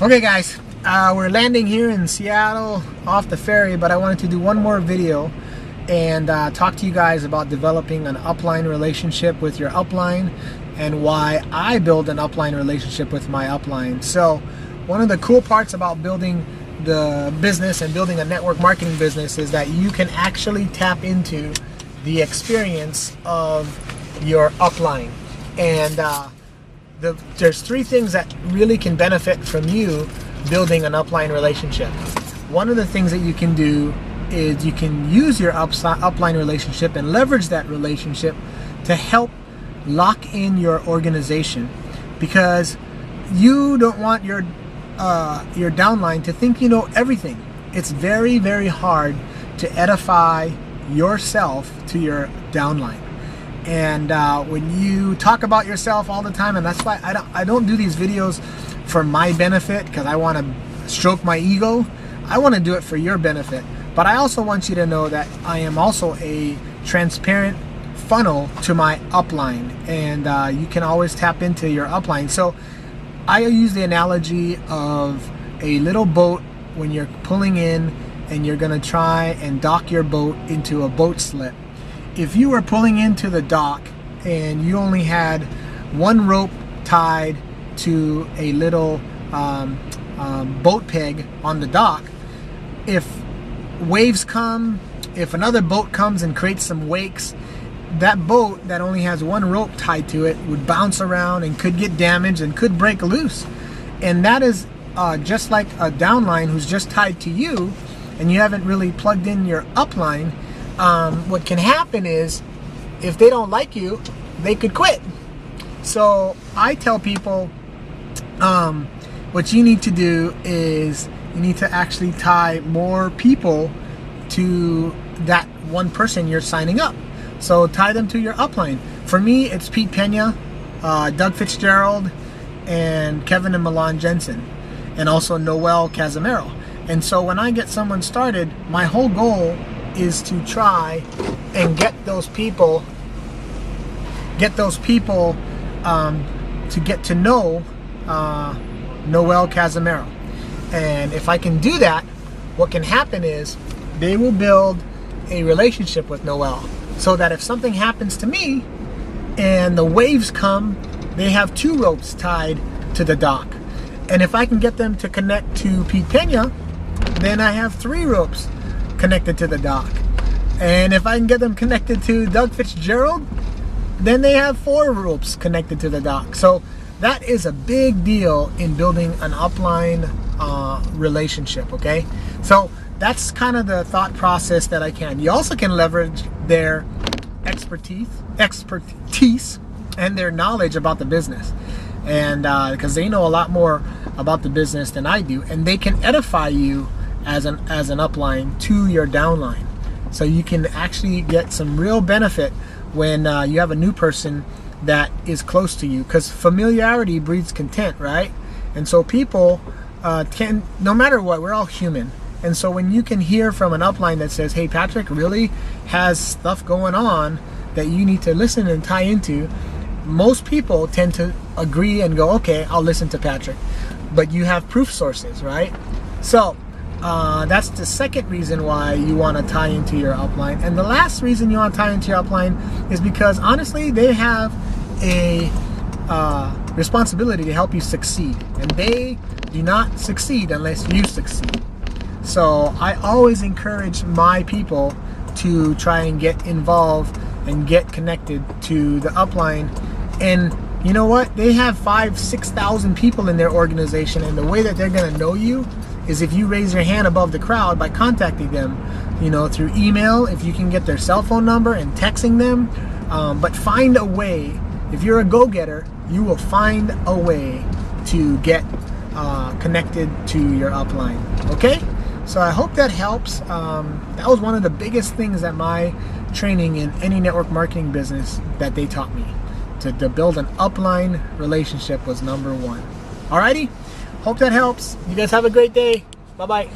Okay guys, we're landing here in Seattle off the ferry, but I wanted to do one more video and talk to you guys about developing an upline relationship with your upline and why I build an upline relationship with my upline. So one of the cool parts about building the business and building a network marketing business is that you can actually tap into the experience of your upline. And there's three things that really can benefit from you building an upline relationship. One of the things that you can do is you can use your upline relationship and leverage that relationship to help lock in your organization, because you don't want your downline to think you know everything. It's very, very hard to edify yourself to your downline. And when you talk about yourself all the time, and that's why I don't do these videos for my benefit, because I want to stroke my ego. I want to do it for your benefit. But I also want you to know that I am also a transparent funnel to my upline, and you can always tap into your upline. So I use the analogy of a little boat when you're pulling in and you're going to try and dock your boat into a boat slip. If you were pulling into the dock and you only had one rope tied to a little boat peg on the dock, if waves come, if another boat comes and creates some wakes, that boat that only has one rope tied to it would bounce around and could get damaged and could break loose. And that is just like a downline who's just tied to you and you haven't really plugged in your upline. What can happen is, if they don't like you, they could quit. So I tell people, what you need to do is you need to actually tie more people to that one person you're signing up. So tie them to your upline. For me, it's Pete Pena, Doug Fitzgerald, and Kevin and Milan Jensen, and also Noel Casimiro. And so when I get someone started, my whole goal is to try and get those people to get to know Noel Casimiro. And if I can do that, what can happen is they will build a relationship with Noel, so that if something happens to me and the waves come, they have two ropes tied to the dock. And if I can get them to connect to Pete Pena, then I have three ropes connected to the dock. And if I can get them connected to Doug Fitzgerald, then they have four ropes connected to the dock. So that is a big deal in building an upline relationship, okay? So that's kind of the thought process that I can. You also can leverage their expertise and their knowledge about the business, and because they know a lot more about the business than I do, and they can edify you as an upline to your downline. So you can actually get some real benefit when you have a new person that is close to you, because familiarity breeds content, right? And so people can, no matter what, we're all human. And so when you can hear from an upline that says, hey, Patrick really has stuff going on that you need to listen and tie into, most people tend to agree and go, okay, I'll listen to Patrick. But you have proof sources, right? So that's the second reason why you want to tie into your upline. And the last reason you want to tie into your upline is because, honestly, they have a responsibility to help you succeed. And they do not succeed unless you succeed. So I always encourage my people to try and get involved and get connected to the upline. And you know what? They have 5,000-6,000 people in their organization, and the way that they're going to know you is if you raise your hand above the crowd by contacting them, you know, through email, if you can get their cell phone number, and texting them. But find a way. If you're a go-getter, you will find a way to get connected to your upline. Okay? So I hope that helps. That was one of the biggest things that my training in any network marketing business that they taught me. To build an upline relationship was number one. Alrighty? Hope that helps. You guys have a great day. Bye-bye.